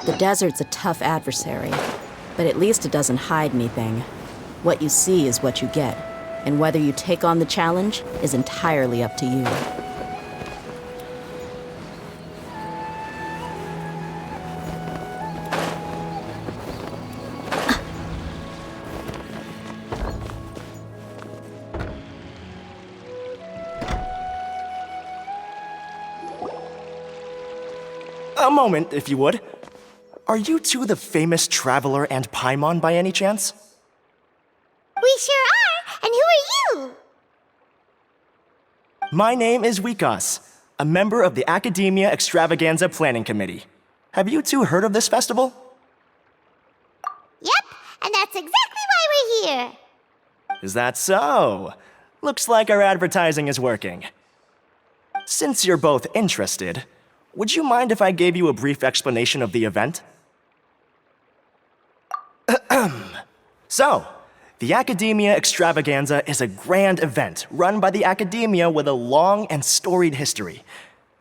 The desert's a tough adversary, but at least it doesn't hide anything. What you see is what you get, and whether you take on the challenge is entirely up to you. A moment, if you would. Are you two the famous Traveler and Paimon by any chance? We sure are! And who are you? My name is Wikas, a member of the Academia Extravaganza Planning Committee. Have you two heard of this festival? Yep, and that's exactly why we're here. Is that so? Looks like our advertising is working. Since you're both interested, would you mind if I gave you a brief explanation of the event? So, the Academia Extravaganza is a grand event run by the Academia with a long and storied history.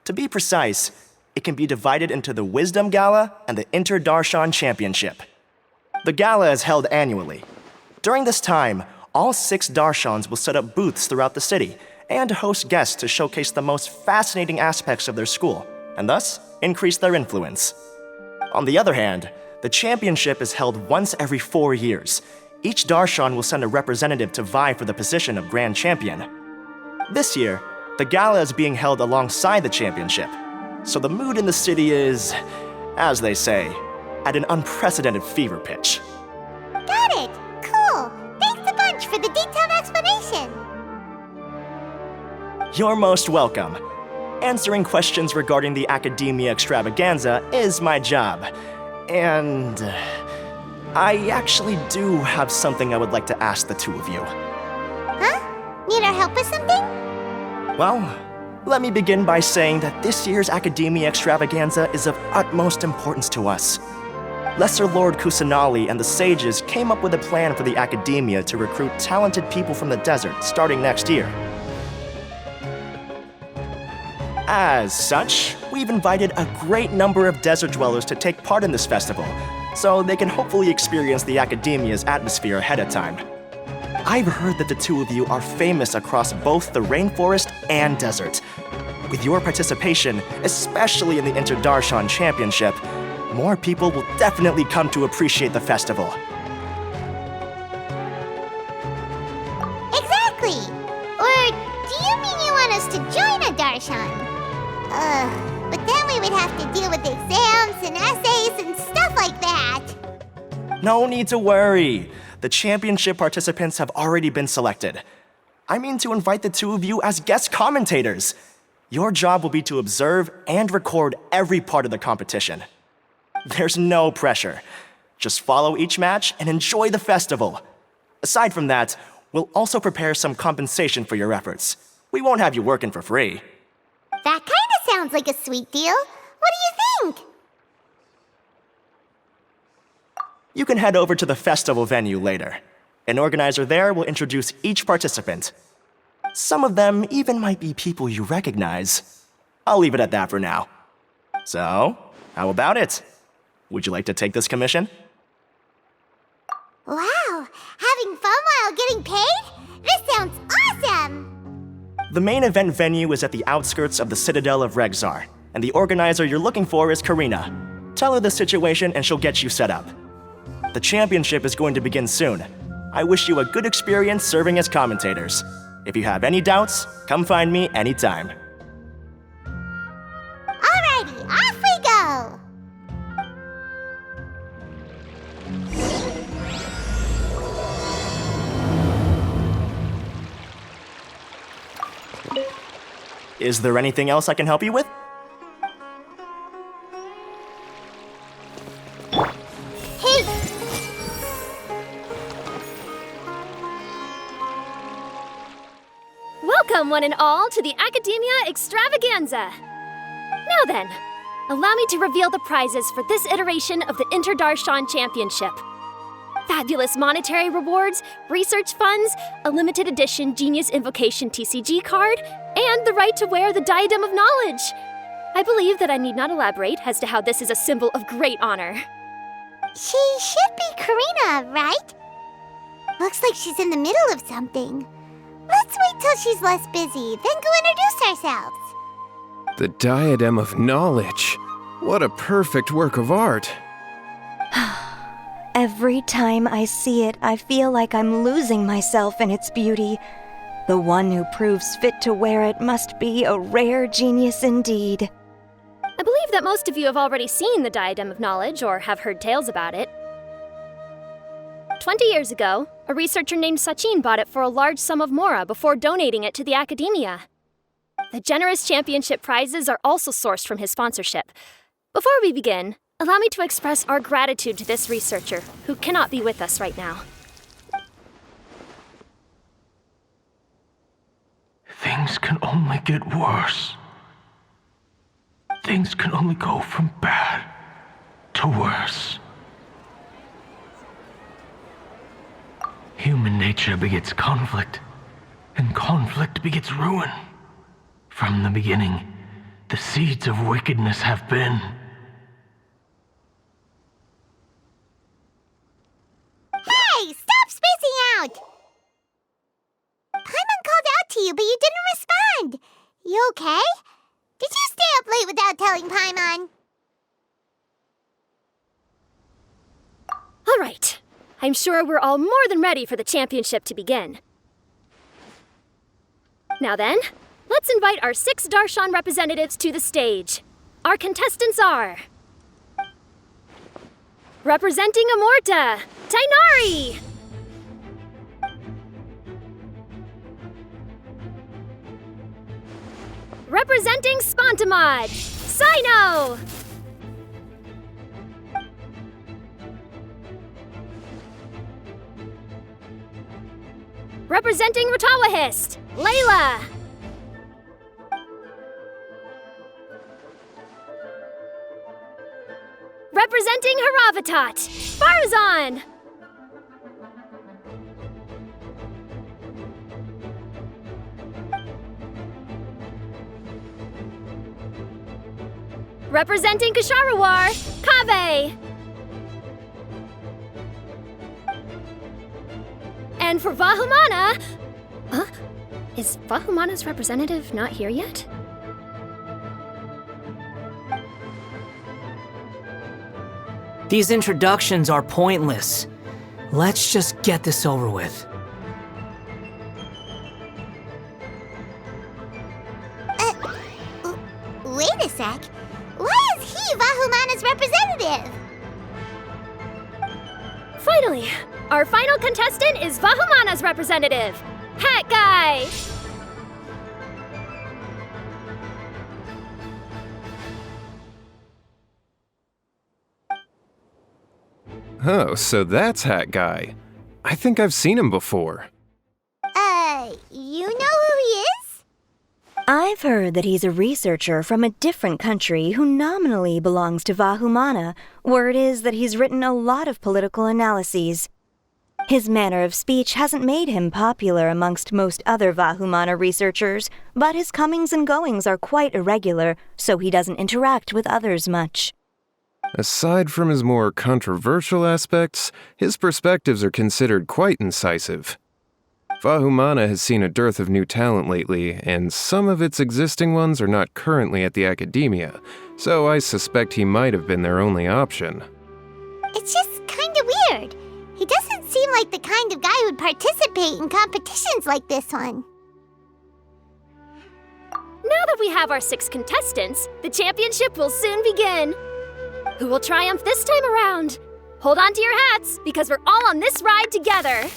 To be precise, it can be divided into the Wisdom Gala and the Inter-Darshan Championship. The gala is held annually. During this time, all 6 Darshans will set up booths throughout the city and host guests to showcase the most fascinating aspects of their school, and thus increase their influence. On the other hand, the championship is held once every 4 years. Each Darshan will send a representative to vie for the position of Grand Champion. This year, the gala is being held alongside the championship, so the mood in the city is, as they say, at an unprecedented fever pitch. Got it! Cool! Thanks a bunch for the detailed explanation! You're most welcome. Answering questions regarding the Academia Extravaganza is my job. And I actually do have something I would like to ask the two of you. Huh? Need our help with something? Well, let me begin by saying that this year's Academia Extravaganza is of utmost importance to us. Lesser Lord Kusanali and the sages came up with a plan for the Academia to recruit talented people from the desert starting next year. As such, we've invited a great number of desert dwellers to take part in this festival, so they can hopefully experience the Academia's atmosphere ahead of time. I've heard that the two of you are famous across both the rainforest and desert. With your participation, especially in the Inter-Darshan Championship, more people will definitely come to appreciate the festival. Exactly! Or do you mean you want us to join a Darshan? But then we would have to deal with exams and essays and stuff like that. No need to worry. The championship participants have already been selected. I mean to invite the two of you as guest commentators. Your job will be to observe and record every part of the competition. There's no pressure. Just follow each match and enjoy the festival. Aside from that, we'll also prepare some compensation for your efforts. We won't have you working for free. That kinda sounds like a sweet deal. What do you think? You can head over to the festival venue later. An organizer there will introduce each participant. Some of them even might be people you recognize. I'll leave it at that for now. So, how about it? Would you like to take this commission? Wow! Having fun while getting paid? This sounds awesome! The main event venue is at the outskirts of the Citadel of Regzar, and the organizer you're looking for is Karina. Tell her the situation and she'll get you set up. The championship is going to begin soon. I wish you a good experience serving as commentators. If you have any doubts, come find me anytime. Alrighty, off we go! Is there anything else I can help you with? Hey! Welcome, one and all, to the Academia Extravaganza. Now then, allow me to reveal the prizes for this iteration of the Inter-Darshan Championship. Fabulous monetary rewards, research funds, a limited edition Genius Invocation TCG card, and the right to wear the Diadem of Knowledge. I believe that I need not elaborate as to how this is a symbol of great honor. She should be Karina, right? Looks like she's in the middle of something. Let's wait till she's less busy, then go introduce ourselves. The Diadem of Knowledge. What a perfect work of art. Every time I see it, I feel like I'm losing myself in its beauty. The one who proves fit to wear it must be a rare genius indeed. I believe that most of you have already seen the Diadem of Knowledge or have heard tales about it. 20 years ago, a researcher named Sachin bought it for a large sum of mora before donating it to the Academia. The generous championship prizes are also sourced from his sponsorship. Before we begin, allow me to express our gratitude to this researcher, who cannot be with us right now. Things can only get worse. Things can only go from bad to worse. Human nature begets conflict, and conflict begets ruin. From the beginning, the seeds of wickedness have been. Hey, stop spacing out! Paimon called out to you, but you didn't respond. You okay? Did you stay up late without telling Paimon? All right. I'm sure we're all more than ready for the championship to begin. Now then, let's invite our 6 Darshan representatives to the stage. Our contestants are... representing Amorta, Tainari! Representing Spontamod, Sino! Representing Ratawahist, Layla! Representing Haravatat, Farzan! Representing Kasharawar, Kaveh! And for Vahumana... Huh? Is Vahumana's representative not here yet? These introductions are pointless. Let's just get this over with. Wait a sec. Why is he Vahumana's representative? Finally, our final contestant is Vahumana's representative, Hat Guy! Oh, so that's Hat Guy. I think I've seen him before. You know who he is? I've heard that he's a researcher from a different country who nominally belongs to Vahumana. Word is that he's written a lot of political analyses. His manner of speech hasn't made him popular amongst most other Vahumana researchers, but his comings and goings are quite irregular, so he doesn't interact with others much. Aside from his more controversial aspects, his perspectives are considered quite incisive. Vahumana has seen a dearth of new talent lately, and some of its existing ones are not currently at the Academia, so I suspect he might have been their only option. It's just kinda weird. He doesn't seem like the kind of guy who'd participate in competitions like this one. Now that we have our 6 contestants, the championship will soon begin. Who will triumph this time around? Hold on to your hats, because we're all on this ride together.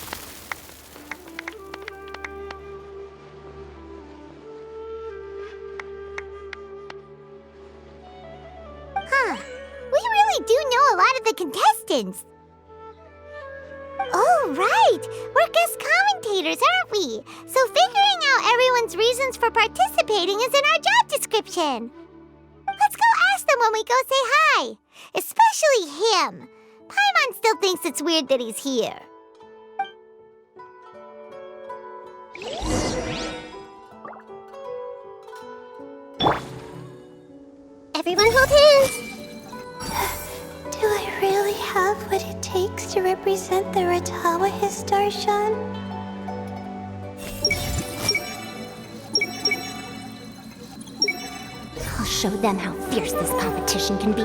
Huh. We really do know a lot of the contestants. Oh, right! We're guest commentators, aren't we? So figuring out everyone's reasons for participating is in our job description. Let's go ask them when we go say hi. Especially him. Paimon still thinks it's weird that he's here. Everyone hold hands! Do I really have what it takes to represent the Ratawa Histarshan? I'll show them how fierce this competition can be.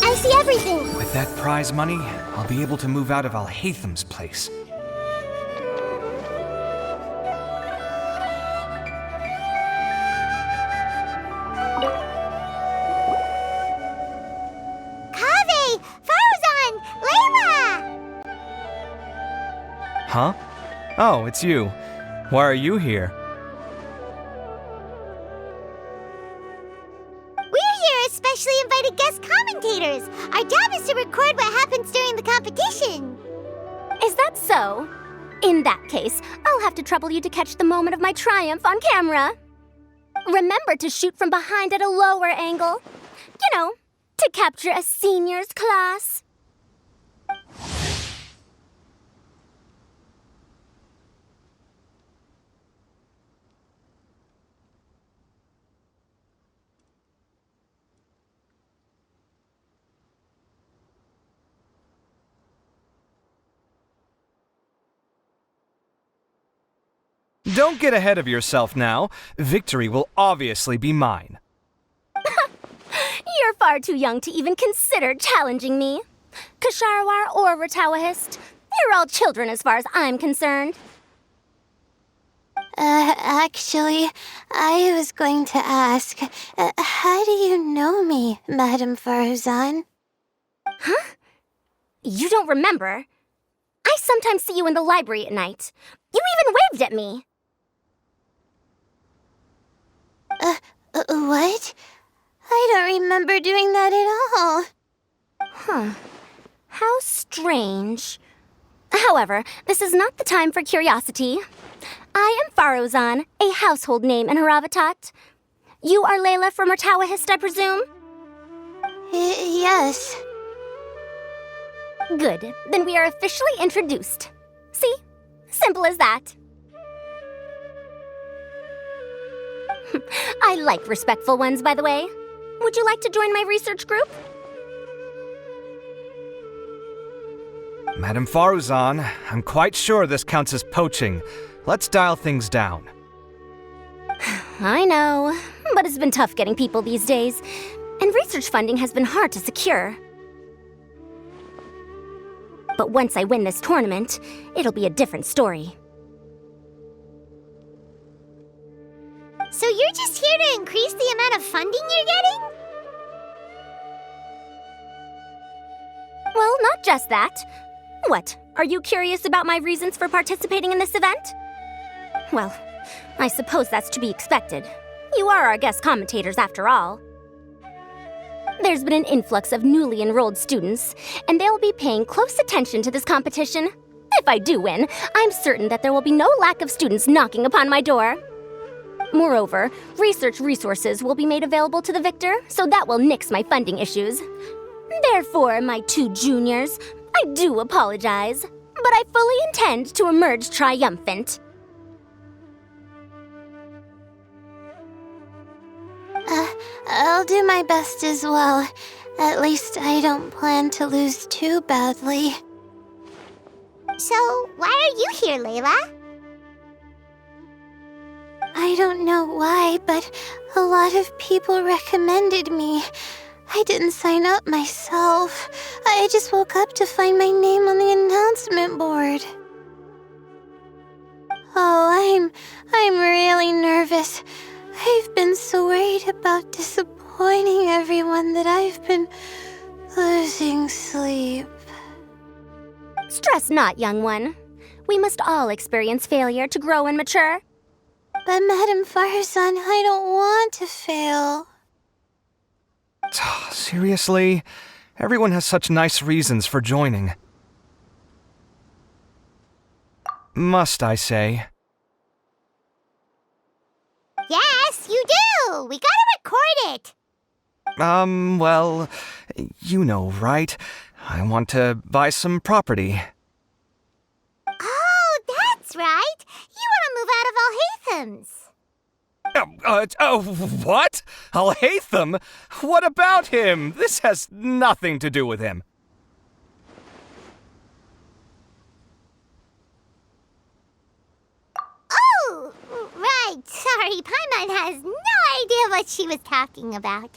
I see everything! With that prize money, I'll be able to move out of Alhatham's place. Kaveh! Faruzan! Layla! Huh? Oh, it's you. Why are you here? We're here as specially invited guest commentators. Our job is to record what happens during the competition. Is that so? In that case, I'll have to trouble you to catch the moment of my triumph on camera. Remember to shoot from behind at a lower angle. You know, to capture a seniors class. Don't get ahead of yourself now. Victory will obviously be mine. You're far too young to even consider challenging me. Kasharawar or Ratawahist, you're all children as far as I'm concerned. Actually, I was going to ask, how do you know me, Madame Faruzan? Huh? You don't remember? I sometimes see you in the library at night. You even waved at me. What? I don't remember doing that at all. Huh. How strange. However, this is not the time for curiosity. I am Faruzan, a household name in Haravatat. You are Layla from Ratawahist, I presume? Yes. Good. Then we are officially introduced. See? Simple as that. I like respectful ones, by the way. Would you like to join my research group? Madame Faruzan, I'm quite sure this counts as poaching. Let's dial things down. I know, but it's been tough getting people these days, and research funding has been hard to secure. But once I win this tournament, it'll be a different story. So you're just here to increase the amount of funding you're getting? Well, not just that. What, are you curious about my reasons for participating in this event? Well, I suppose that's to be expected. You are our guest commentators after all. There's been an influx of newly enrolled students, and they'll be paying close attention to this competition. If I do win, I'm certain that there will be no lack of students knocking upon my door. Moreover, research resources will be made available to the victor, so that will nix my funding issues. Therefore, my two juniors, I do apologize, but I fully intend to emerge triumphant. I'll do my best as well. At least I don't plan to lose too badly. So, why are you here, Layla? I don't know why, but a lot of people recommended me. I didn't sign up myself. I just woke up to find my name on the announcement board. Oh, I'm really nervous. I've been so worried about disappointing everyone that I've been losing sleep. Stress not, young one. We must all experience failure to grow and mature. But Madame Faruzan, I don't want to fail. Seriously? Everyone has such nice reasons for joining. Must I say? Yes, you do! We gotta record it! Well, you know, right? I want to buy some property. Oh, that's right! You want to move out of Alhatham's. What? Alhaitham? What about him? This has nothing to do with him. Oh, right. Sorry, Paimon has no idea what she was talking about.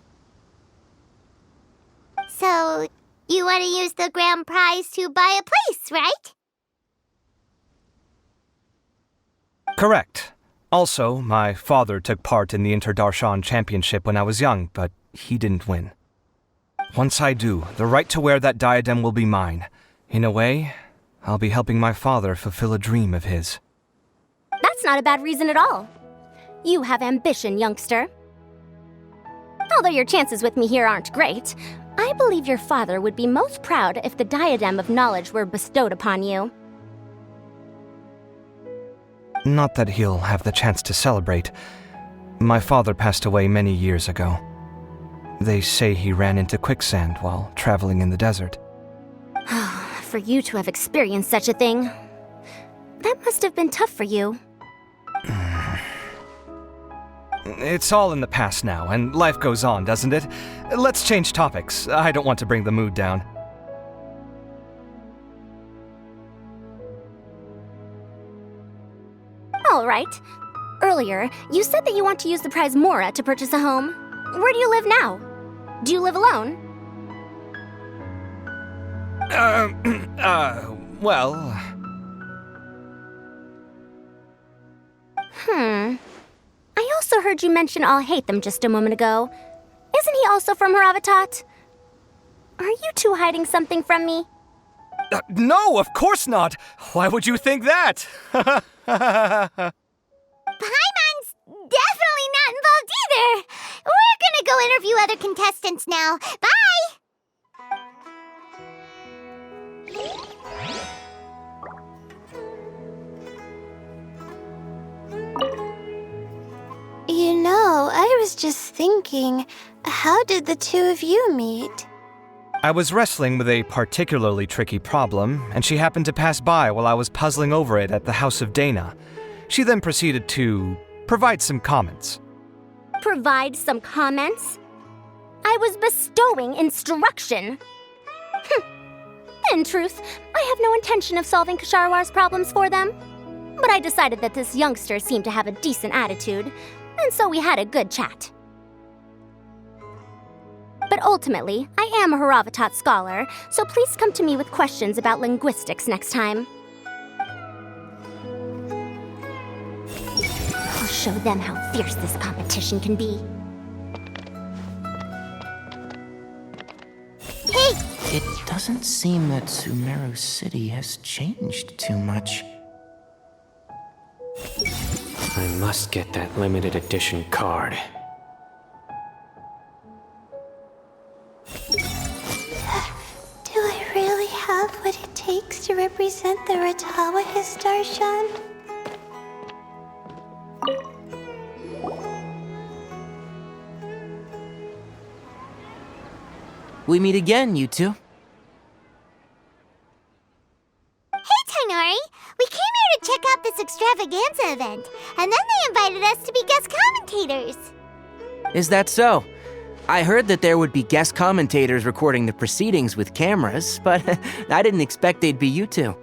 So, you want to use the grand prize to buy a place, right? Correct. Also, my father took part in the Interdarshan Championship when I was young, but he didn't win. Once I do, the right to wear that diadem will be mine. In a way, I'll be helping my father fulfill a dream of his. That's not a bad reason at all. You have ambition, youngster. Although your chances with me here aren't great, I believe your father would be most proud if the diadem of knowledge were bestowed upon you. Not that he'll have the chance to celebrate. My father passed away many years ago. They say he ran into quicksand while traveling in the desert. For you to have experienced such a thing, that must have been tough for you. It's all in the past now, and life goes on, doesn't it? Let's change topics. I don't want to bring the mood down. All right. Earlier, you said that you want to use the prize Mora to purchase a home. Where do you live now? Do you live alone? Well... I also heard you mention Alhaitham just a moment ago. Isn't he also from Haravatat? Are you two hiding something from me? No, of course not! Why would you think that? Paimon's definitely not involved either. We're gonna go interview other contestants now. Bye! You know, I was just thinking, how did the two of you meet? I was wrestling with a particularly tricky problem, and she happened to pass by while I was puzzling over it at the House of Dana. She then proceeded to provide some comments. Provide some comments? I was bestowing instruction. In truth, I have no intention of solving Kasharwar's problems for them. But I decided that this youngster seemed to have a decent attitude, and so we had a good chat. But ultimately, I am a Haravatat scholar, so please come to me with questions about linguistics next time. I'll show them how fierce this competition can be. Hey! It doesn't seem that Sumeru City has changed too much. I must get that limited edition card. Do I really have what it takes to represent the Ratawa Hisdarshan? We meet again, you two. Hey, Tainari! We came here to check out this extravaganza event, and then they invited us to be guest commentators. Is that so? I heard that there would be guest commentators recording the proceedings with cameras, but I didn't expect they'd be you two.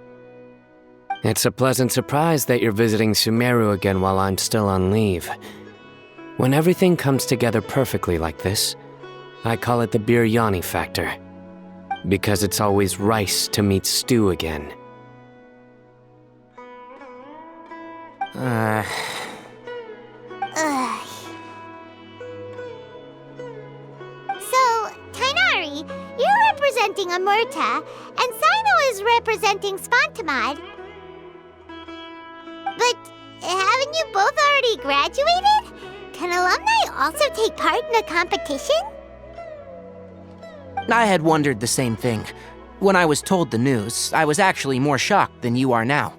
It's a pleasant surprise that you're visiting Sumeru again while I'm still on leave. When everything comes together perfectly like this, I call it the biryani factor. Because it's always rice to meet stew again. Ugh. So, Tainari, you're representing Amurta, and Sino is representing Spantamad. But haven't you both already graduated? Can alumni also take part in the competition? I had wondered the same thing. When I was told the news, I was actually more shocked than you are now.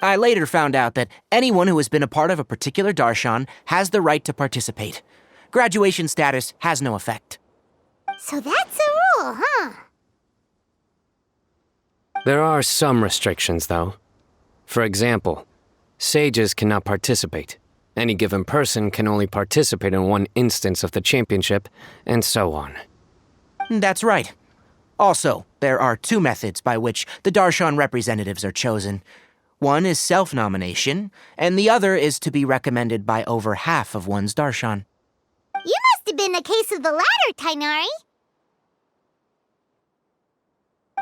I later found out that anyone who has been a part of a particular darshan has the right to participate. Graduation status has no effect. So that's a rule, huh? There are some restrictions, though. For example, Sages cannot participate. Any given person can only participate in one instance of the championship, and so on. That's right. Also, there are two methods by which the Darshan representatives are chosen. One is self-nomination, and the other is to be recommended by over half of one's Darshan. You must have been a case of the latter, Tainari.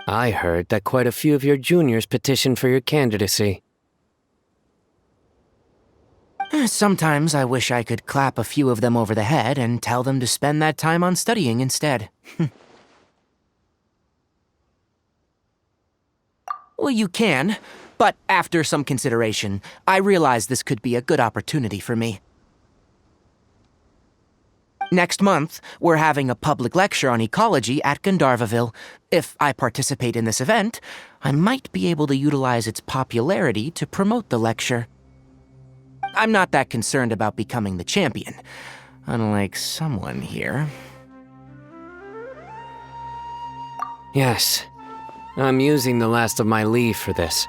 I heard that quite a few of your juniors petitioned for your candidacy. Sometimes I wish I could clap a few of them over the head and tell them to spend that time on studying instead. Well, you can, but after some consideration, I realize this could be a good opportunity for me. Next month, we're having a public lecture on ecology at Gandharvaville. If I participate in this event, I might be able to utilize its popularity to promote the lecture. I'm not that concerned about becoming the champion, unlike someone here. Yes, I'm using the last of my leave for this.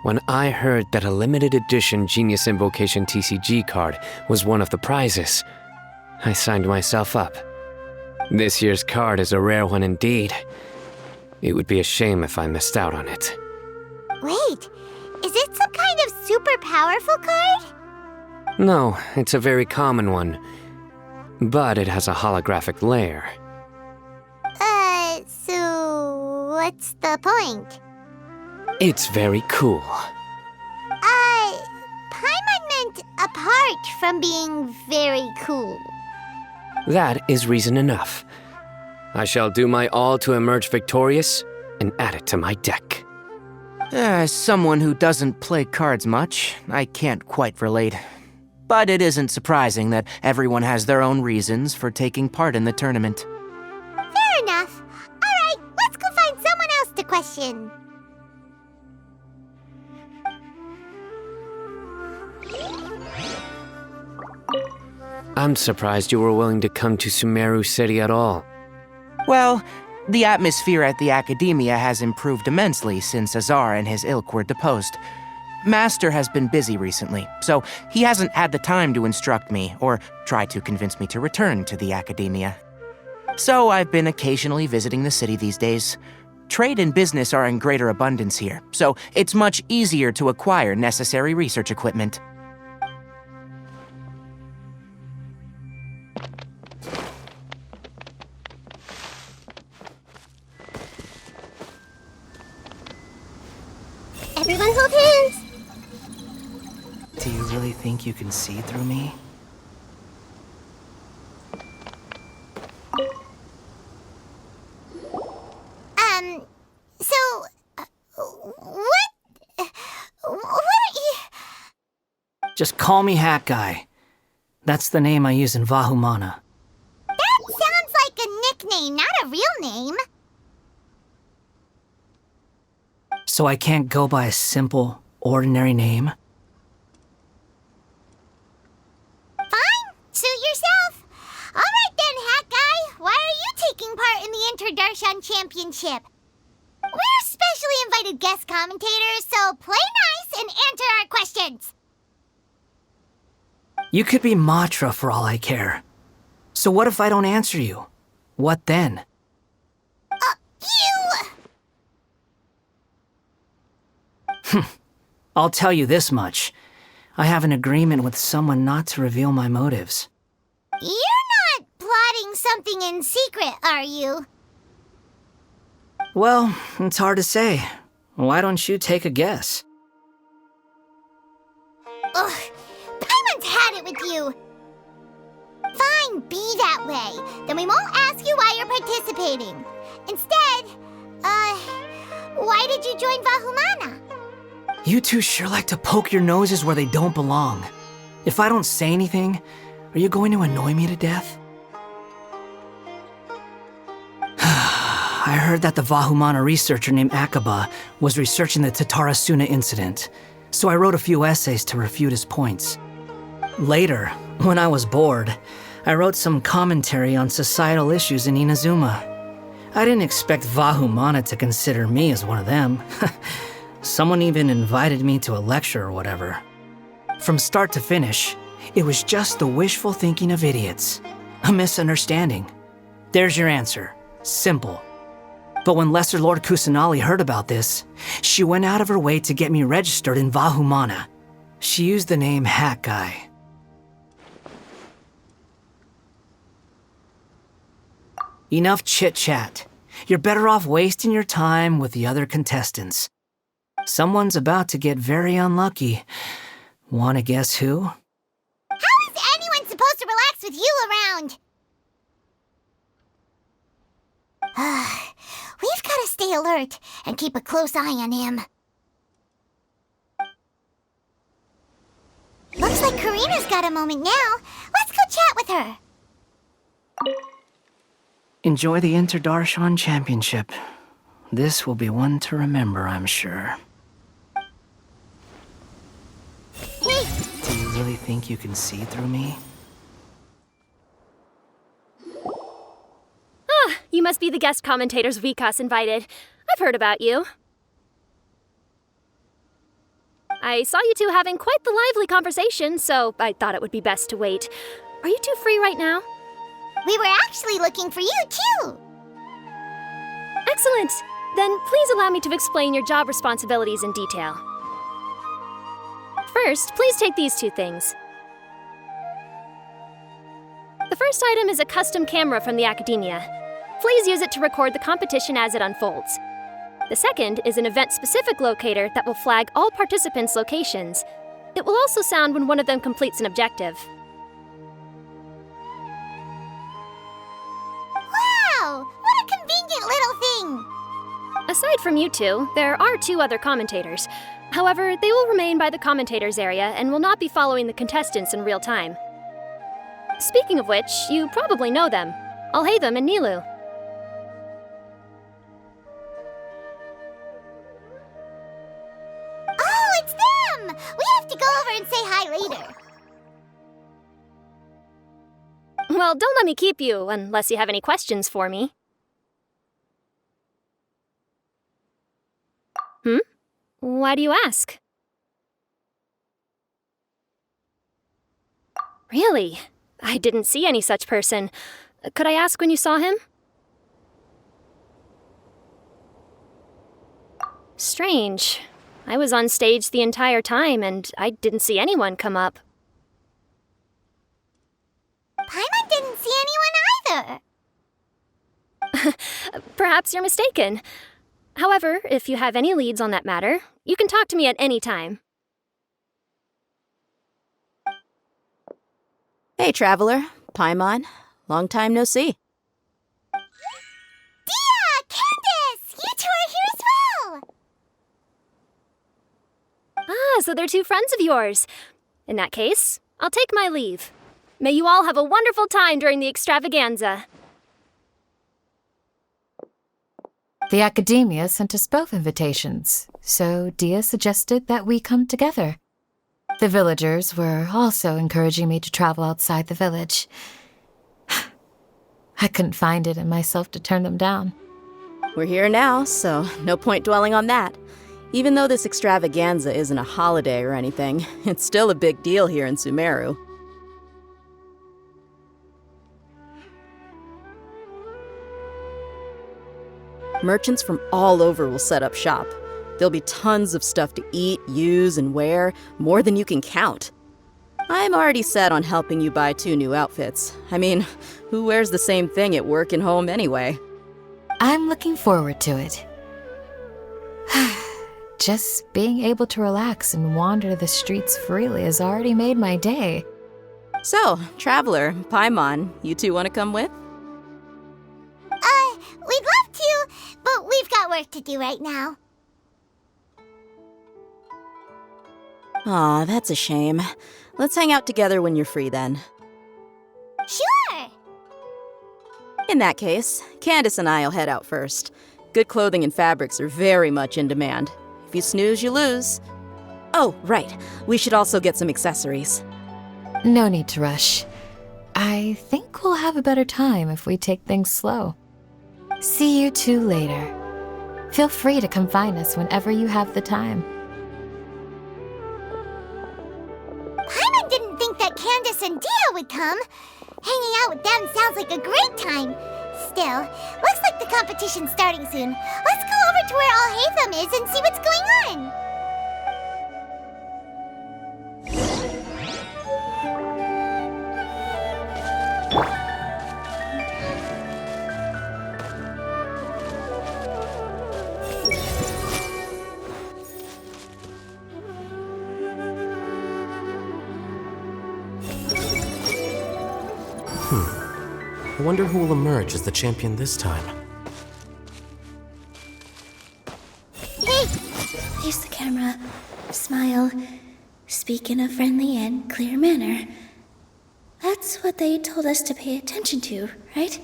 When I heard that a limited edition Genius Invocation TCG card was one of the prizes, I signed myself up. This year's card is a rare one indeed. It would be a shame if I missed out on it. Wait, is it some kind of super powerful card? No, it's a very common one. But it has a holographic layer. So what's the point? It's very cool. Paimon meant apart from being very cool. That is reason enough. I shall do my all to emerge victorious and add it to my deck. As someone who doesn't play cards much, I can't quite relate. But it isn't surprising that everyone has their own reasons for taking part in the tournament. Fair enough. Alright, let's go find someone else to question. I'm surprised you were willing to come to Sumeru City at all. Well, the atmosphere at the Academia has improved immensely since Azar and his ilk were deposed. Master has been busy recently, so he hasn't had the time to instruct me or try to convince me to return to the Academia. So I've been occasionally visiting the city these days. Trade and business are in greater abundance here, so it's much easier to acquire necessary research equipment. Everyone hold hands! Do you really think you can see through me? What are you... Just call me Hat Guy. That's the name I use in Vahumana. That sounds like a nickname, not a real name. So I can't go by a simple, ordinary name? Fine, suit yourself. Alright then, Hat Guy, why are you taking part in the Inter-Darshan Championship? We're specially invited guest commentators, so play nice and answer our questions. You could be Matra for all I care. So what if I don't answer you? What then? I'll tell you this much. I have an agreement with someone not to reveal my motives. You're not plotting something in secret, are you? Well, it's hard to say. Why don't you take a guess? Ugh, Paimon's had it with you. Fine, be that way. Then we won't ask you why you're participating. Instead, why did you join Vahumana? You two sure like to poke your noses where they don't belong. If I don't say anything, are you going to annoy me to death? I heard that the Vahumana researcher named Akaba was researching the Tatarasuna incident, so I wrote a few essays to refute his points. Later, when I was bored, I wrote some commentary on societal issues in Inazuma. I didn't expect Vahumana to consider me as one of them. Someone even invited me to a lecture or whatever. From start to finish, it was just the wishful thinking of idiots. A misunderstanding. There's your answer. Simple. But when Lesser Lord Kusanali heard about this, she went out of her way to get me registered in Vahumana. She used the name Hat Guy. Enough chit-chat. You're better off wasting your time with the other contestants. Someone's about to get very unlucky. Wanna guess who? How is anyone supposed to relax with you around? We've got to stay alert and keep a close eye on him. Looks like Karina's got a moment now. Let's go chat with her. Enjoy the Interdarshan Championship. This will be one to remember, I'm sure. Do you really think you can see through me? You must be the guest commentators Vikas invited. I've heard about you. I saw you two having quite the lively conversation, so I thought it would be best to wait. Are you two free right now? We were actually looking for you, too. Excellent. Then please allow me to explain your job responsibilities in detail. First, please take these two things. The first item is a custom camera from the Academia. Please use it to record the competition as it unfolds. The second is an event-specific locator that will flag all participants' locations. It will also sound when one of them completes an objective. Wow! What a convenient little thing! Aside from you two, there are two other commentators. However, they will remain by the commentators area and will not be following the contestants in real time. Speaking of which, you probably know them. Alhaitham and Nilu. Oh, it's them! We have to go over and say hi later. Well, don't let me keep you, unless you have any questions for me. Why do you ask? Really? I didn't see any such person. Could I ask when you saw him? Strange. I was on stage the entire time, and I didn't see anyone come up. Paimon didn't see anyone either. Perhaps you're mistaken. However, if you have any leads on that matter, you can talk to me at any time. Hey, Traveler. Paimon. Long time no see. Dia! Candace! You two are here as well! Ah, so they're two friends of yours. In that case, I'll take my leave. May you all have a wonderful time during the extravaganza. The Academia sent us both invitations, so Dia suggested that we come together. The villagers were also encouraging me to travel outside the village. I couldn't find it in myself to turn them down. We're here now, so no point dwelling on that. Even though this extravaganza isn't a holiday or anything, it's still a big deal here in Sumeru. Merchants from all over will set up shop. There'll be tons of stuff to eat, use, and wear, more than you can count. I'm already set on helping you buy 2 new outfits. I mean, who wears the same thing at work and home anyway? I'm looking forward to it. Just being able to relax and wander the streets freely has already made my day. So, Traveler, Paimon, you two want to come with? We'd love to, but we've got work to do right now. Aw, that's a shame. Let's hang out together when you're free then. Sure! In that case, Candace and I'll head out first. Good clothing and fabrics are very much in demand. If you snooze, you lose. Oh, right. We should also get some accessories. No need to rush. I think we'll have a better time if we take things slow. See you two later. Feel free to come find us whenever you have the time. Paimon didn't think that Candace and Dia would come. Hanging out with them sounds like a great time. Still, looks like the competition's starting soon. Let's go over to where Alhaitham is and see what's going on. I wonder who will emerge as the champion this time. Hey! Face the camera. Smile. Speak in a friendly and clear manner. That's what they told us to pay attention to, right?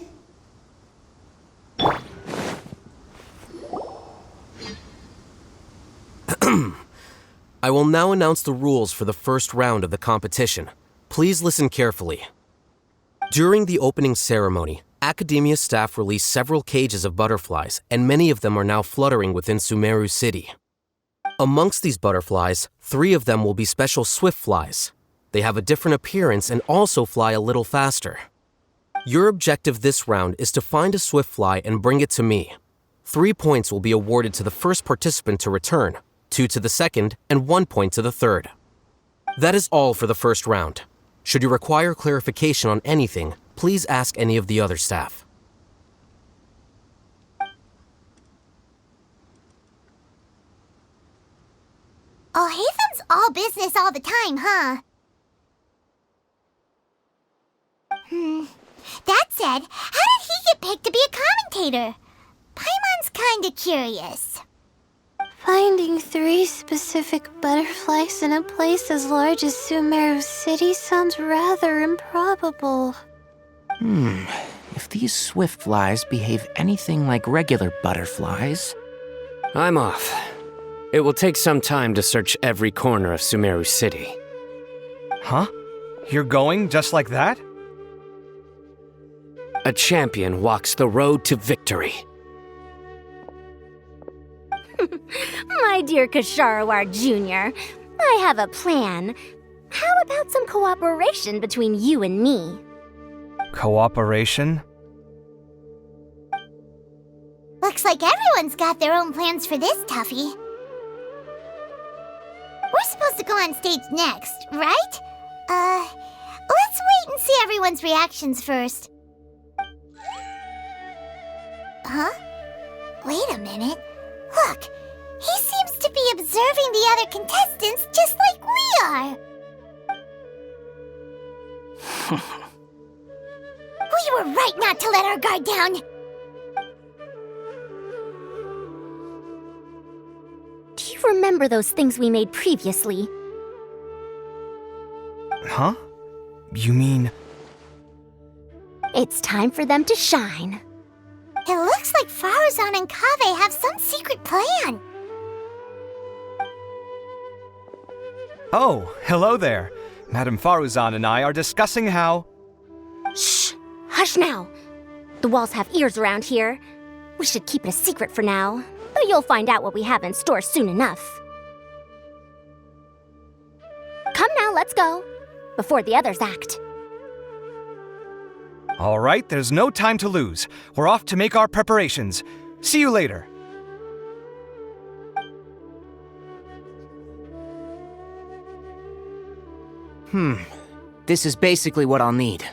I will now announce the rules for the first round of the competition. Please listen carefully. During the opening ceremony, Academia staff released several cages of butterflies, and many of them are now fluttering within Sumeru City. Amongst these butterflies, 3 of them will be special swift flies. They have a different appearance and also fly a little faster. Your objective this round is to find a swift fly and bring it to me. 3 points will be awarded to the first participant to return, 2 to the second, and 1 point to the third. That is all for the first round. Should you require clarification on anything, please ask any of the other staff. Alhaitham's all business all the time, huh? That said, how did he get picked to be a commentator? Paimon's kinda curious. Finding 3 specific butterflies in a place as large as Sumeru City sounds rather improbable. If these swift flies behave anything like regular butterflies... I'm off. It will take some time to search every corner of Sumeru City. Huh? You're going just like that? A champion walks the road to victory. My dear Kasharawar Jr., I have a plan. How about some cooperation between you and me? Cooperation? Looks like everyone's got their own plans for this, Tuffy. We're supposed to go on stage next, right? Let's wait and see everyone's reactions first. Huh? Wait a minute. Look, he seems to be observing the other contestants just like we are. We were right not to let our guard down. Do you remember those things we made previously? Huh? You mean... It's time for them to shine. It looks like Faruzan and Kaveh have some secret plan. Oh, hello there. Madame Faruzan and I are discussing how... Shh! Hush now! The walls have ears around here. We should keep it a secret for now, but you'll find out what we have in store soon enough. Come now, let's go, before the others act. All right, there's no time to lose. We're off to make our preparations. See you later. This is basically what I'll need.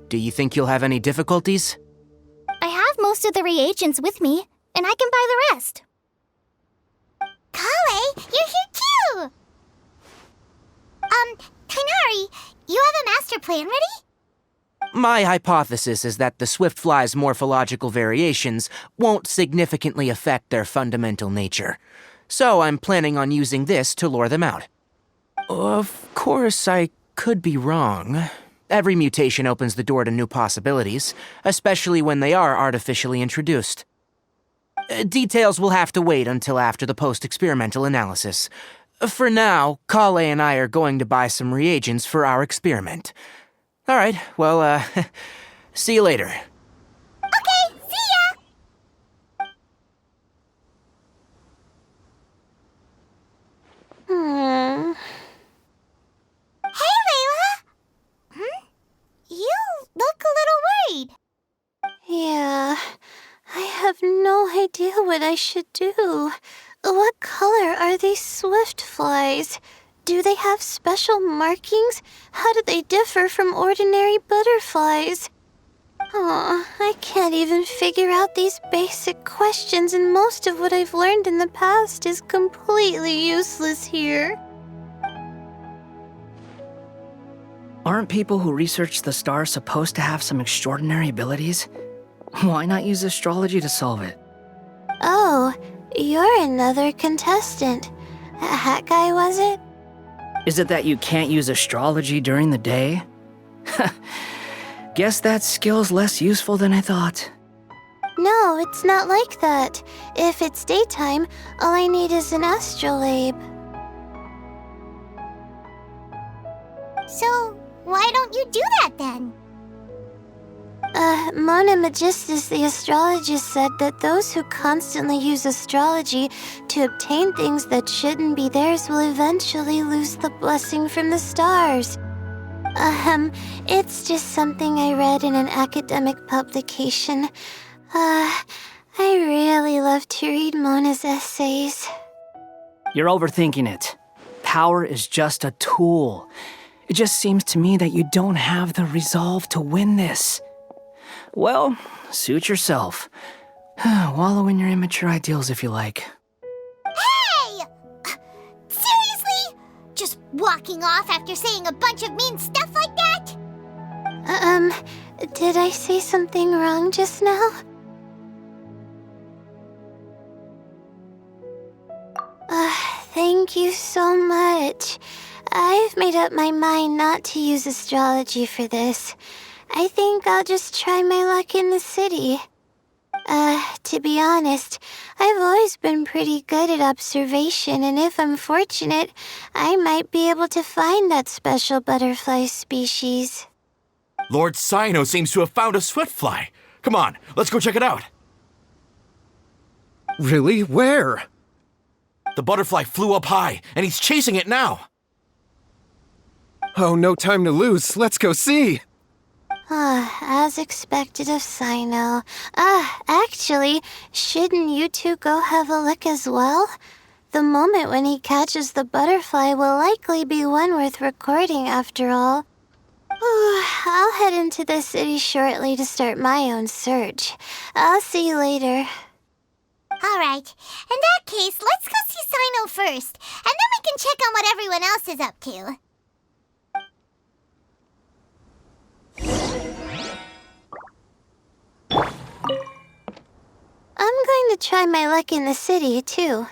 Do you think you'll have any difficulties? I have most of the reagents with me, and I can buy the rest. Kale, you're here too! Kainari, you have a master plan ready? My hypothesis is that the swift fly's morphological variations won't significantly affect their fundamental nature. So I'm planning on using this to lure them out. Of course, I could be wrong. Every mutation opens the door to new possibilities, especially when they are artificially introduced. Details will have to wait until after the post-experimental analysis. For now, Kale and I are going to buy some reagents for our experiment. All right, well, see you later. Okay, see ya! idea what I should do. What color are these swift flies? Do they have special markings? How do they differ from ordinary butterflies? Oh, I can't even figure out these basic questions, and most of what I've learned in the past is completely useless here. Aren't people who research the stars supposed to have some extraordinary abilities? Why not use astrology to solve it? Oh, you're another contestant. A hat guy, was it? Is it that you can't use astrology during the day? Guess that skill's less useful than I thought. No, it's not like that. If it's daytime, all I need is an astrolabe. So, why don't you do that then? Mona Magistus the astrologist said that those who constantly use astrology to obtain things that shouldn't be theirs will eventually lose the blessing from the stars. It's just something I read in an academic publication. I really love to read Mona's essays. You're overthinking it. Power is just a tool. It just seems to me that you don't have the resolve to win this. Well, suit yourself. Wallow in your immature ideals if you like. Hey! Seriously? Just walking off after saying a bunch of mean stuff like that? Did I say something wrong just now? Thank you so much. I've made up my mind not to use astrology for this. I think I'll just try my luck in the city. To be honest, I've always been pretty good at observation, and if I'm fortunate, I might be able to find that special butterfly species. Lord Cyno seems to have found a swiftfly. Come on, let's go check it out. Really? Where? The butterfly flew up high, and he's chasing it now. Oh, no time to lose. Let's go see. As expected of Cyno. Actually, shouldn't you two go have a look as well? The moment when he catches the butterfly will likely be one worth recording after all. I'll head into the city shortly to start my own search. I'll see you later. Alright, in that case, let's go see Cyno first, and then we can check on what everyone else is up to. I'm going to try my luck in the city, too.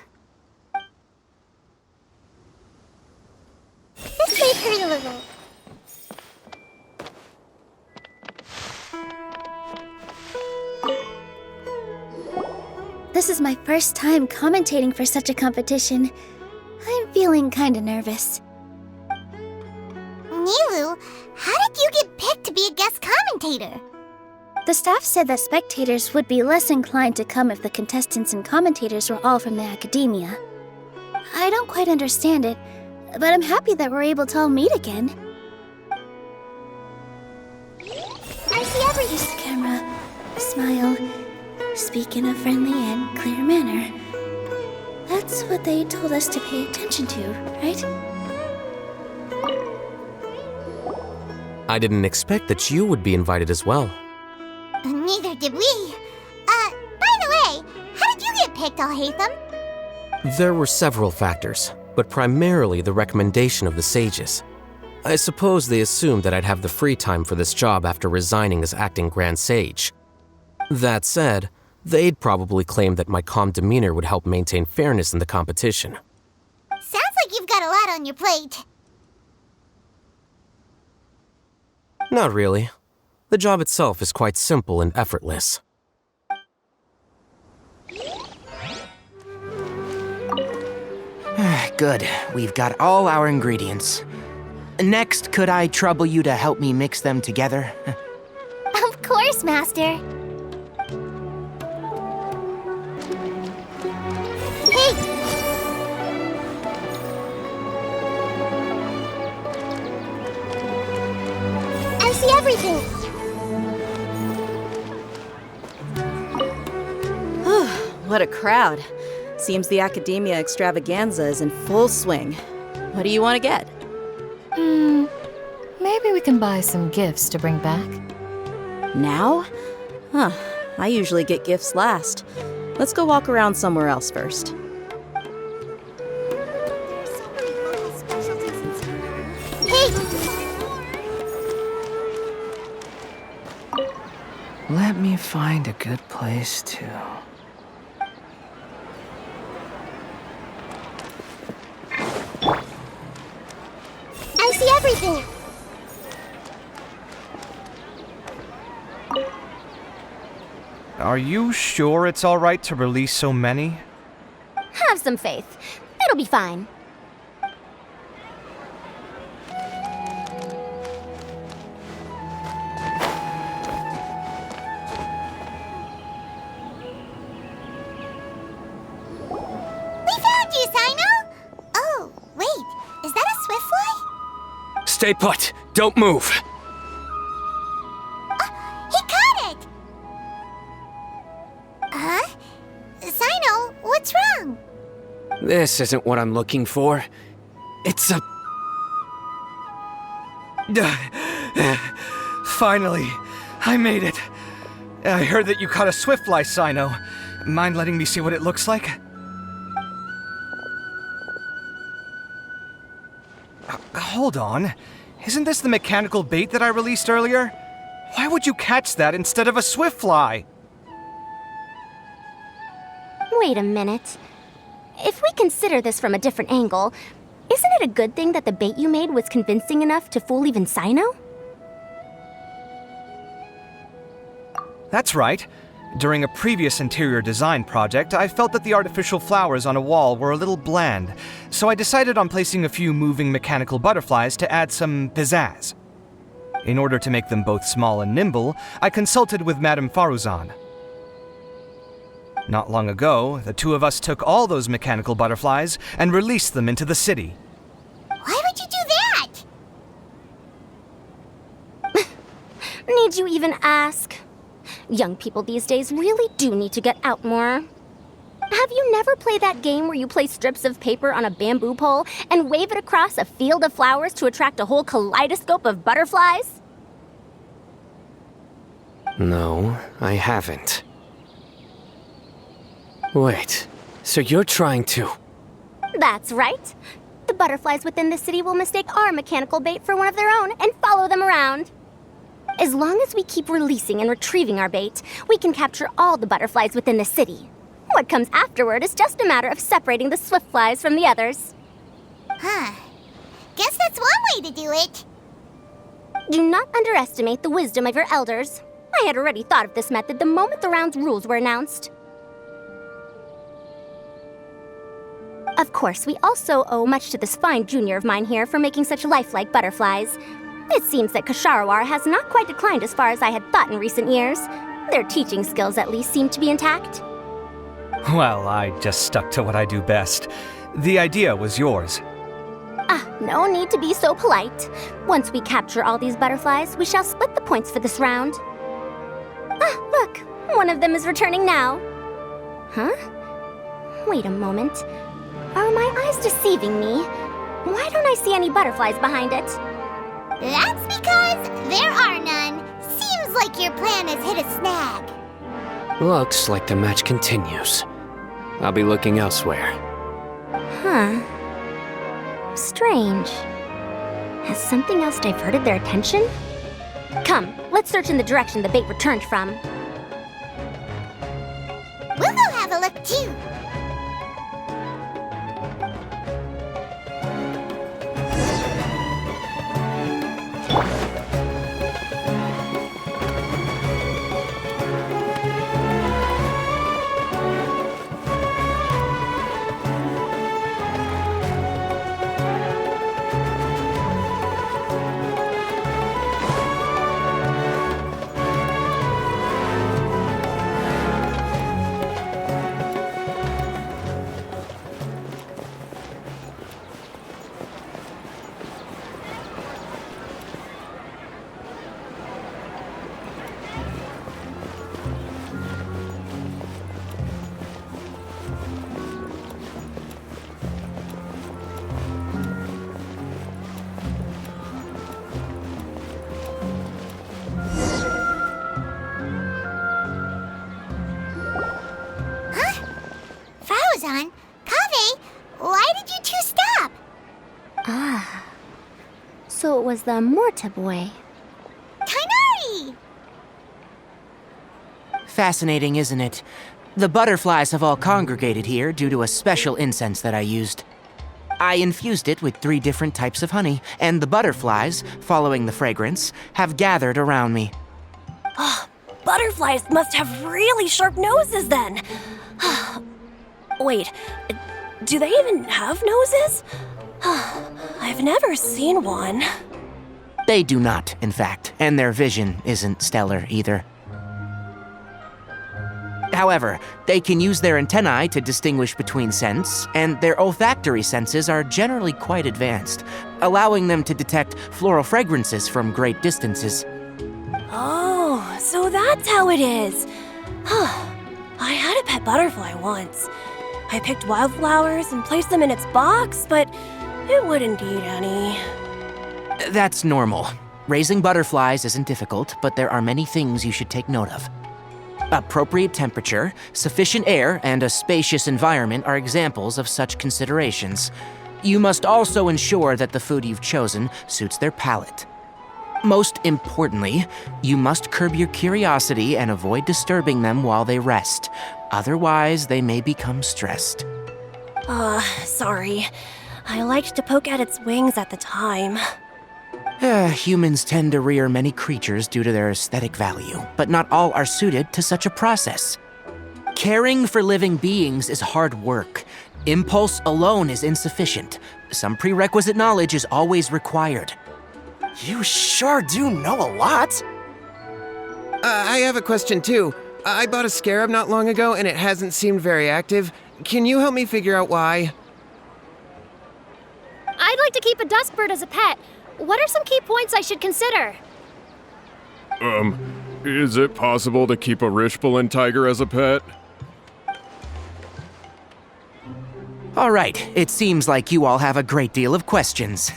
This may hurt a little. This is my first time commentating for such a competition. I'm feeling kinda nervous. Nilu, how did you get picked to be a guest commentator? The staff said that spectators would be less inclined to come if the contestants and commentators were all from the academia. I don't quite understand it, but I'm happy that we're able to all meet again. I see everything. Use the camera, smile, speak in a friendly and clear manner. That's what they told us to pay attention to, right? I didn't expect that you would be invited as well. Neither did we. By the way, how did you get picked, Alhaitham? There were several factors, but primarily the recommendation of the sages. I suppose they assumed that I'd have the free time for this job after resigning as acting Grand Sage. That said, they'd probably claim that my calm demeanor would help maintain fairness in the competition. Sounds like you've got a lot on your plate. Not really. The job itself is quite simple and effortless. Good. We've got all our ingredients. Next, could I trouble you to help me mix them together? Of course, Master. Hey! I see everything. What a crowd. Seems the Academia Extravaganza is in full swing. What do you want to get? Maybe we can buy some gifts to bring back. Now? Huh. I usually get gifts last. Let's go walk around somewhere else first. Let me find a good place to... I see everything. Are you sure it's all right to release so many? Have some faith. It'll be fine. We found you, Sino! Oh, wait. Is that a swiftfly? Stay put. Don't move. He caught it! Huh? Sino, what's wrong? This isn't what I'm looking for. It's a... Finally, I made it. I heard that you caught a swiftfly, Sino. Mind letting me see what it looks like? Hold on. Isn't this the mechanical bait that I released earlier? Why would you catch that instead of a swiftfly? Wait a minute. If we consider this from a different angle, isn't it a good thing that the bait you made was convincing enough to fool even Sino? That's right. During a previous interior design project, I felt that the artificial flowers on a wall were a little bland, so I decided on placing a few moving mechanical butterflies to add some pizzazz. In order to make them both small and nimble, I consulted with Madame Faruzan. Not long ago, the two of us took all those mechanical butterflies and released them into the city. Why would you do that? Need you even ask? Young people these days really do need to get out more. Have you never played that game where you place strips of paper on a bamboo pole and wave it across a field of flowers to attract a whole kaleidoscope of butterflies? No, I haven't. Wait, so you're trying to... That's right. The butterflies within the city will mistake our mechanical bait for one of their own and follow them around. As long as we keep releasing and retrieving our bait, we can capture all the butterflies within the city. What comes afterward is just a matter of separating the swiftflies from the others. Huh. Guess that's one way to do it. Do not underestimate the wisdom of your elders. I had already thought of this method the moment the round's rules were announced. Of course, we also owe much to this fine junior of mine here for making such lifelike butterflies. It seems that Kasharawar has not quite declined as far as I had thought in recent years. Their teaching skills at least seem to be intact. Well, I just stuck to what I do best. The idea was yours. No need to be so polite. Once we capture all these butterflies, we shall split the points for this round. Look, one of them is returning now. Huh? Wait a moment. Are my eyes deceiving me? Why don't I see any butterflies behind it? That's because there are none. Seems like your plan has hit a snag. Looks like the match continues. I'll be looking elsewhere. Huh. Strange. Has something else diverted their attention? Come, let's search in the direction the bait returned from. We'll go have a look too. was the Morta boy. Kainari! Fascinating, isn't it? The butterflies have all congregated here due to a special incense that I used. I infused it with 3 different types of honey, and the butterflies, following the fragrance, have gathered around me. Oh, butterflies must have really sharp noses then. Wait, do they even have noses? I've never seen one. They do not, in fact, and their vision isn't stellar either. However, they can use their antennae to distinguish between scents, and their olfactory senses are generally quite advanced, allowing them to detect floral fragrances from great distances. Oh, so that's how it is. I had a pet butterfly once. I picked wildflowers and placed them in its box, but it wouldn't eat any. That's normal. Raising butterflies isn't difficult, but there are many things you should take note of. Appropriate temperature, sufficient air, and a spacious environment are examples of such considerations. You must also ensure that the food you've chosen suits their palate. Most importantly, you must curb your curiosity and avoid disturbing them while they rest. Otherwise, they may become stressed. Sorry. I liked to poke at its wings at the time. Humans tend to rear many creatures due to their aesthetic value, but not all are suited to such a process. Caring for living beings is hard work. Impulse alone is insufficient. Some prerequisite knowledge is always required. You sure do know a lot. I have a question too. I bought a scarab not long ago and it hasn't seemed very active. Can you help me figure out why? I'd like to keep a duskbird as a pet. What are some key points I should consider? Is it possible to keep a Rishbalin tiger as a pet? All right, it seems like you all have a great deal of questions.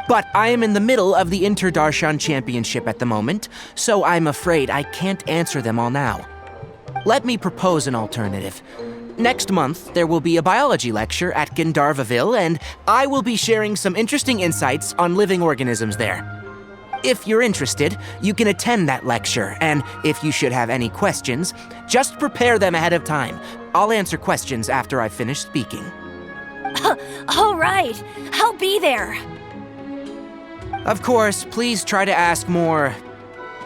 But I am in the middle of the Interdarshan Championship at the moment, so I'm afraid I can't answer them all now. Let me propose an alternative. Next month, there will be a biology lecture at Gandharvaville, and I will be sharing some interesting insights on living organisms there. If you're interested, you can attend that lecture, and if you should have any questions, just prepare them ahead of time. I'll answer questions after I've finished speaking. All right, I'll be there. Of course, please try to ask more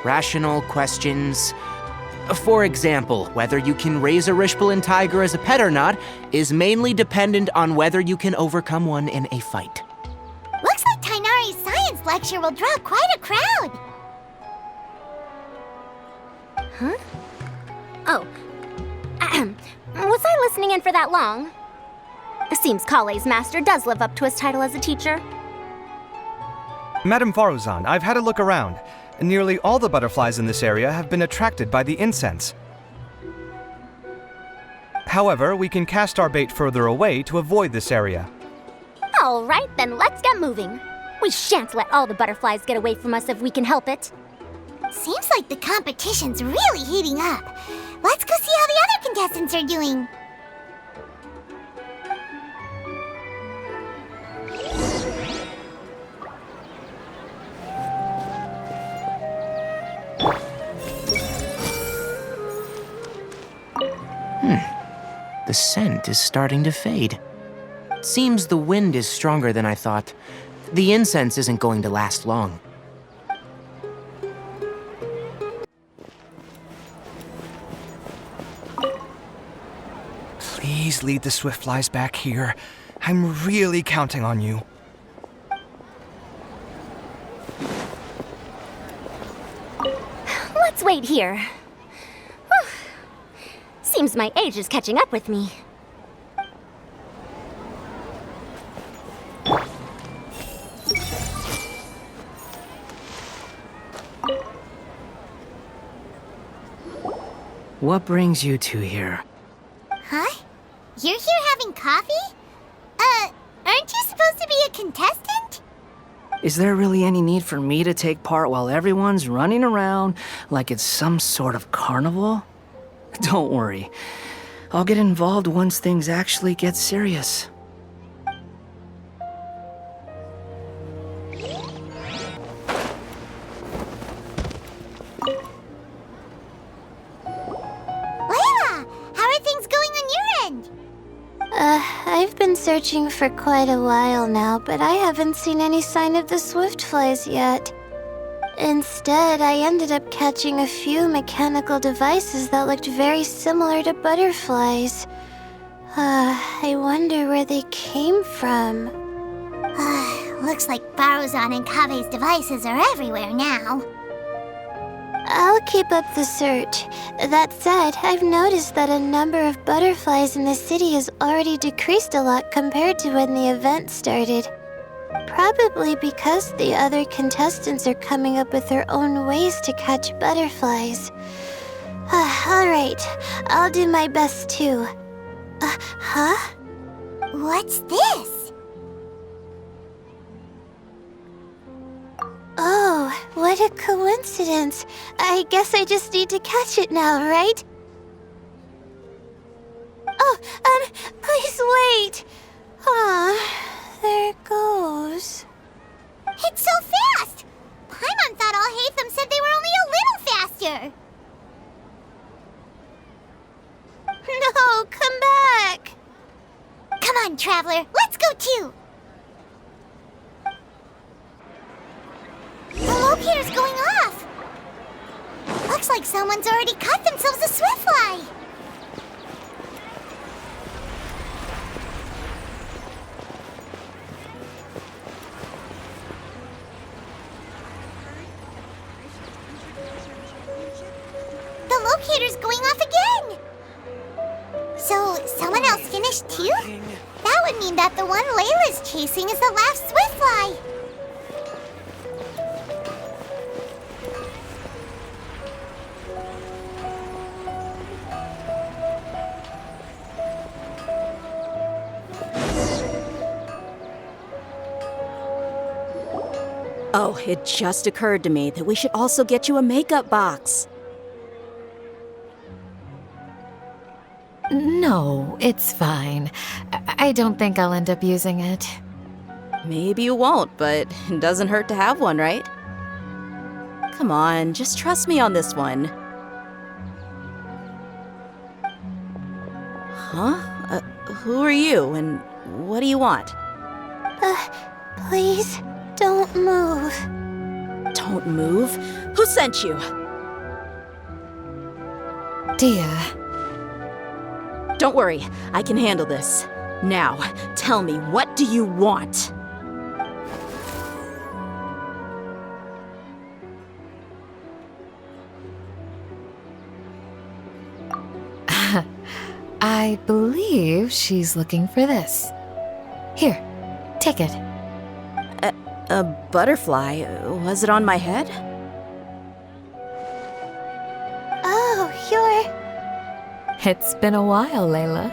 rational questions. For example, whether you can raise a Rishbalin tiger as a pet or not is mainly dependent on whether you can overcome one in a fight. Looks like Tainari's science lecture will draw quite a crowd. Huh? Oh. Was I listening in for that long? Seems Kale's master does live up to his title as a teacher. Madame Faruzan, I've had a look around. Nearly all the butterflies in this area have been attracted by the incense. However, we can cast our bait further away to avoid this area. All right, then let's get moving. We shan't let all the butterflies get away from us if we can help it. Seems like the competition's really heating up. Let's go see how the other contestants are doing. The scent is starting to fade. Seems the wind is stronger than I thought. The incense isn't going to last long. Please lead the Swiftflies back here. I'm really counting on you. Let's wait here. Whew. Seems my age is catching up with me. What brings you two here? Huh? You're here having coffee? Aren't you supposed to be a contestant? Is there really any need for me to take part while everyone's running around like it's some sort of carnival? Don't worry. I'll get involved once things actually get serious. I've been searching for quite a while now, but I haven't seen any sign of the swiftflies yet. Instead, I ended up catching a few mechanical devices that looked very similar to butterflies. I wonder where they came from. Looks like Baruzan and Kabe's devices are everywhere now. I'll keep up the search. That said, I've noticed that a number of butterflies in the city has already decreased a lot compared to when the event started. Probably because the other contestants are coming up with their own ways to catch butterflies. Alright, I'll do my best too. Huh? What's this? Oh, what a coincidence. I guess I just need to catch it now, right? Oh, please wait. There it goes. It's so fast! Paimon thought all Hatham said they were only a little faster. No, come back. Come on, Traveler, let's go too. The locator's going off! Looks like someone's already caught themselves a swiftfly! The locator's going off again! So, someone else finished too? That would mean that the one Layla's chasing is the last swiftfly! Oh, it just occurred to me that we should also get you a makeup box. No, it's fine. I don't think I'll end up using it. Maybe you won't, but it doesn't hurt to have one, right? Come on, just trust me on this one. Huh? Who are you, and what do you want? Please, don't move. Don't move? Who sent you? Dia. Don't worry, I can handle this. Now, tell me, what do you want? I believe she's looking for this. Here, take it. A butterfly? Was it on my head? Oh, you're... It's been a while, Layla.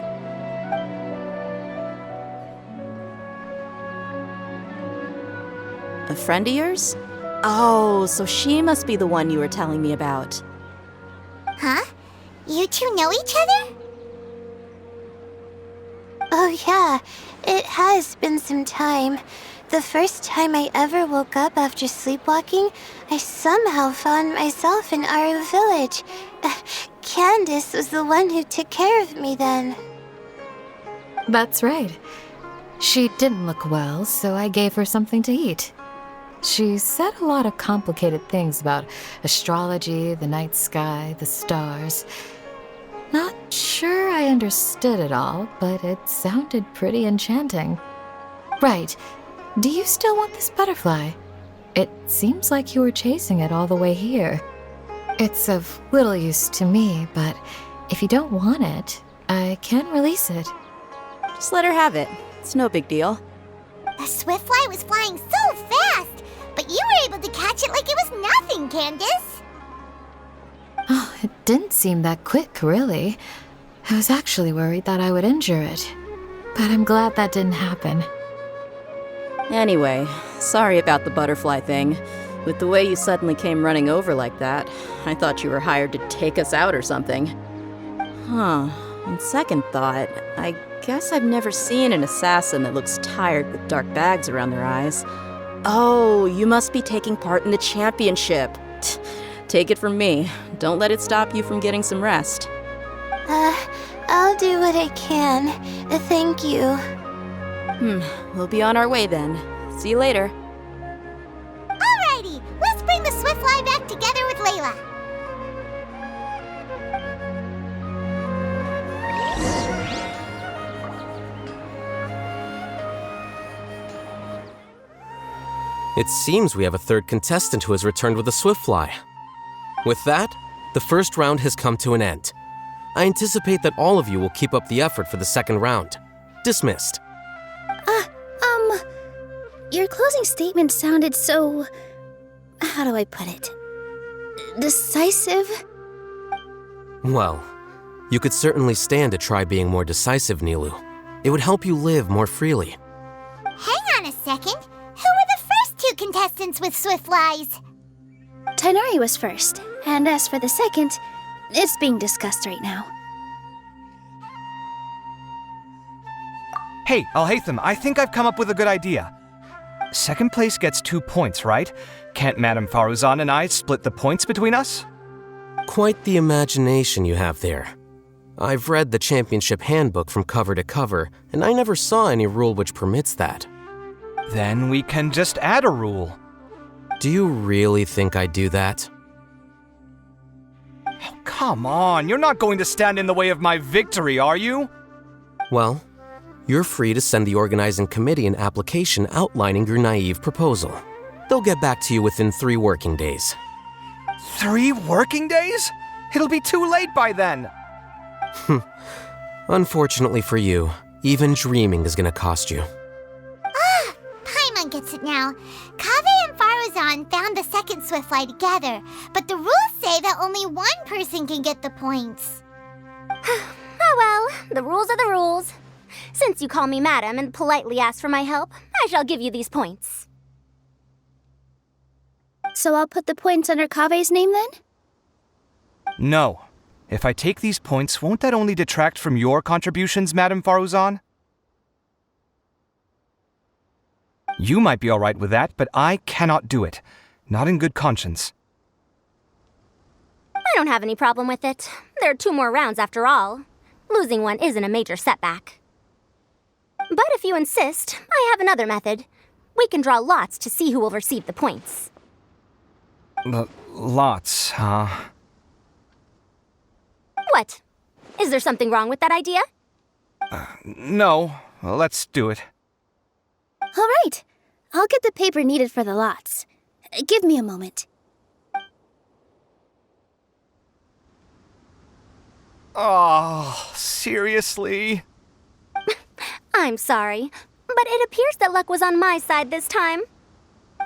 A friend of yours? Oh, so she must be the one you were telling me about. Huh? You two know each other? Oh yeah, it has been some time. The first time I ever woke up after sleepwalking, I somehow found myself in Aru village. Candace was the one who took care of me then. That's right. She didn't look well, so I gave her something to eat. She said a lot of complicated things about astrology, the night sky, the stars. Not sure I understood it all, but it sounded pretty enchanting. Right. Do you still want this butterfly? It seems like you were chasing it all the way here. It's of little use to me, but if you don't want it, I can release it. Just let her have it. It's no big deal. The swiftfly was flying so fast, but you were able to catch it like it was nothing, Candace. Oh, it didn't seem that quick, really. I was actually worried that I would injure it. But I'm glad that didn't happen. Anyway, sorry about the butterfly thing. With the way you suddenly came running over like that, I thought you were hired to take us out or something. Huh. On second thought, I guess I've never seen an assassin that looks tired with dark bags around their eyes. Oh, you must be taking part in the championship. Take it from me. Don't let it stop you from getting some rest. I'll do what I can. Thank you. We'll be on our way then. See you later. Alrighty, let's bring the Swiftfly back together with Layla. It seems we have a third contestant who has returned with a Swiftfly. With that, the first round has come to an end. I anticipate that all of you will keep up the effort for the second round. Dismissed. Your closing statement sounded so... how do I put it? Decisive? Well, you could certainly stand to try being more decisive, Nilu. It would help you live more freely. Hang on a second. Who were the first two contestants with Swiftflies? Tainari was first, and as for the second, it's being discussed right now. Hey, Alhaitham, I think I've come up with a good idea. Second place gets 2 points, right? Can't Madame Faruzan and I split the points between us? Quite the imagination you have there. I've read the championship handbook from cover to cover, and I never saw any rule which permits that. Then we can just add a rule. Do you really think I'd do that? Oh, come on, you're not going to stand in the way of my victory, are you? Well, you're free to send the organizing committee an application outlining your naive proposal. They'll get back to you within 3 working days. 3 working days? It'll be too late by then. Unfortunately for you, even dreaming is gonna cost you. Paimon gets it now. Kaveh and Faruzan found the second Swiftfly together, but the rules say that only one person can get the points. Oh well, the rules are the rules. Since you call me madam and politely ask for my help, I shall give you these points. So I'll put the points under Kaveh's name then? No. If I take these points, won't that only detract from your contributions, Madame Faruzan? You might be all right with that, but I cannot do it. Not in good conscience. I don't have any problem with it. There are 2 more rounds after all. Losing one isn't a major setback. But if you insist, I have another method. We can draw lots to see who will receive the points. Lots, huh? What? Is there something wrong with that idea? No. Well, let's do it. All right. I'll get the paper needed for the lots. Give me a moment. Oh, seriously? I'm sorry, but it appears that luck was on my side this time.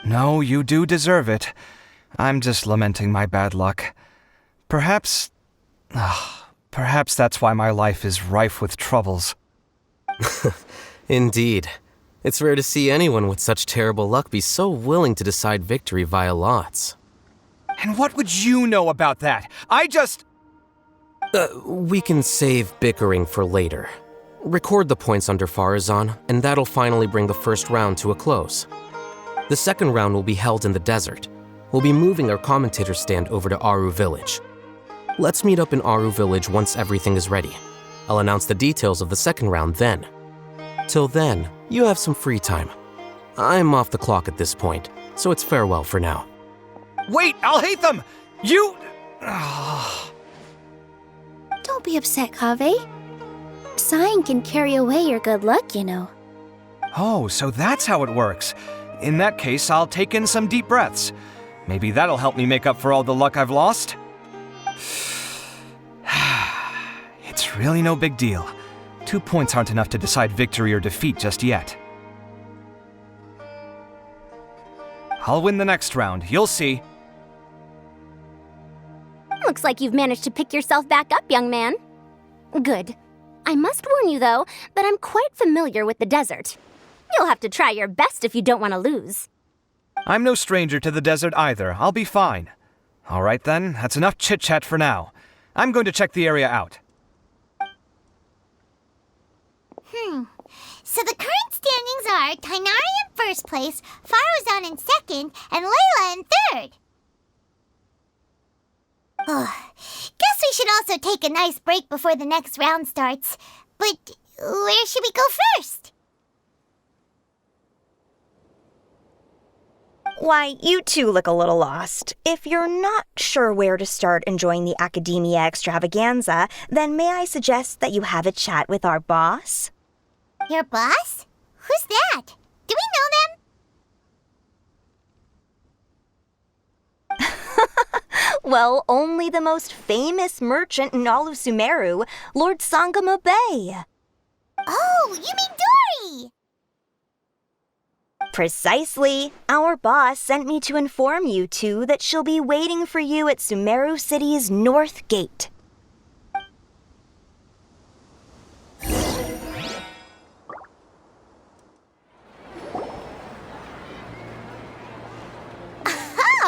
No, you do deserve it. I'm just lamenting my bad luck. Perhaps that's why my life is rife with troubles. Indeed. It's rare to see anyone with such terrible luck be so willing to decide victory via lots. And what would you know about that? We can save bickering for later. Record the points under Faruzan, and that'll finally bring the first round to a close. The second round will be held in the desert. We'll be moving our commentator stand over to Aru Village. Let's meet up in Aru Village once everything is ready. I'll announce the details of the second round then. Till then, you have some free time. I'm off the clock at this point, so it's farewell for now. Wait, Alhaitham! You... Don't be upset, Kaveh. Sighing can carry away your good luck, you know. Oh, so that's how it works. In that case, I'll take in some deep breaths. Maybe that'll help me make up for all the luck I've lost. It's really no big deal. 2 points aren't enough to decide victory or defeat just yet. I'll win the next round, you'll see. Looks like you've managed to pick yourself back up, young man. Good. I must warn you, though, that I'm quite familiar with the desert. You'll have to try your best if you don't want to lose. I'm no stranger to the desert either. I'll be fine. All right then, that's enough chit-chat for now. I'm going to check the area out. So the current standings are Tainari in first place, Faruzan in second, and Layla in third. Guess we should also take a nice break before the next round starts. But where should we go first? Why, you two look a little lost. If you're not sure where to start enjoying the Academia Extravaganza, then may I suggest that you have a chat with our boss? Your boss? Who's that? Do we know them? Well, only the most famous merchant in all of Sumeru, Lord Sangamo Bay. Oh, you mean Dory! Precisely. Our boss sent me to inform you two that she'll be waiting for you at Sumeru City's North Gate.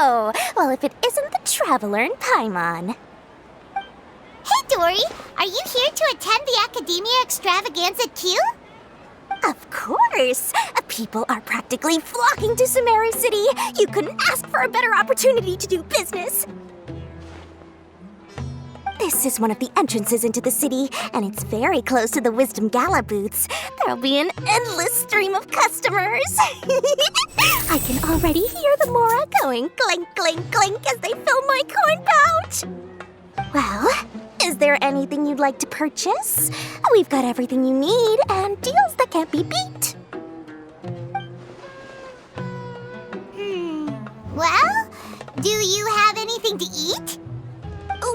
Oh, well, if it isn't the Traveler in Paimon. Hey, Dory! Are you here to attend the Academia Extravaganza too? Of course! People are practically flocking to Sumeru City. You couldn't ask for a better opportunity to do business. This is one of the entrances into the city, and it's very close to the Wisdom Gala booths. There'll be an endless stream of customers. I can already hear the Mora going clink, clink, clink as they fill my coin pouch. Well, is there anything you'd like to purchase? We've got everything you need and deals that can't be beat. Well, do you have anything to eat?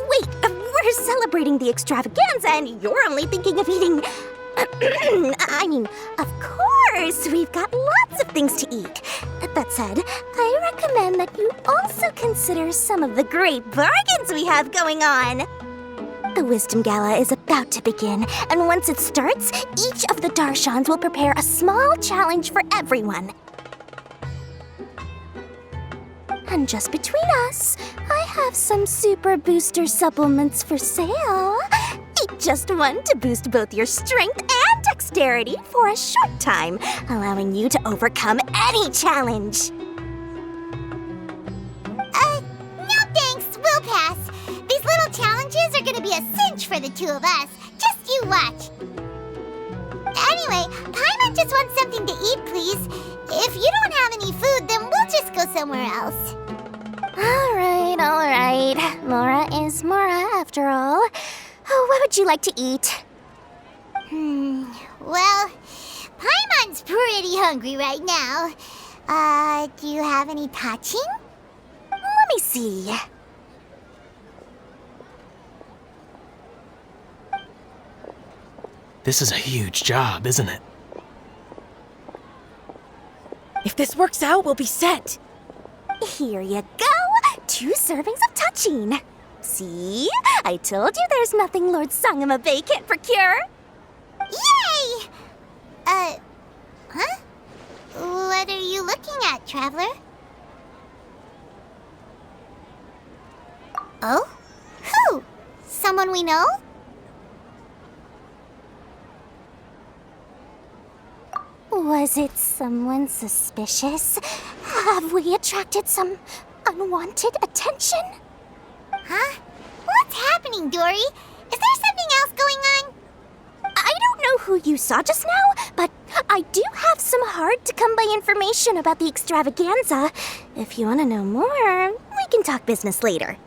Wait, we're celebrating the extravaganza and you're only thinking of eating... I mean, of course, we've got lots of things to eat. That said, I recommend that you also consider some of the great bargains we have going on. The Wisdom Gala is about to begin, and once it starts, each of the Darshans will prepare a small challenge for everyone. And just between us, I have some super booster supplements for sale. Eat just one to boost both your strength and dexterity for a short time, allowing you to overcome any challenge. No thanks, we'll pass. These little challenges are gonna be a cinch for the two of us. Just you watch. Anyway, Paimon just wants something to eat, please. If you don't have any food, then we'll just go somewhere else. All right. Mora is Mora, after all. What would you like to eat? Well, Paimon's pretty hungry right now. Do you have any touching? Let me see. This is a huge job, isn't it? If this works out, we'll be set. Here you go. 2 servings of touching. See? I told you there's nothing Lord Sangamo Bay can't procure. Yay! Huh? What are you looking at, Traveler? Oh? Who? Someone we know? Was it someone suspicious? Have we attracted some unwanted attention? Huh? What's happening, Dory? Is there something else going on? I don't know who you saw just now, but I do have some hard-to-come-by information about the extravaganza. If you want to know more, we can talk business later.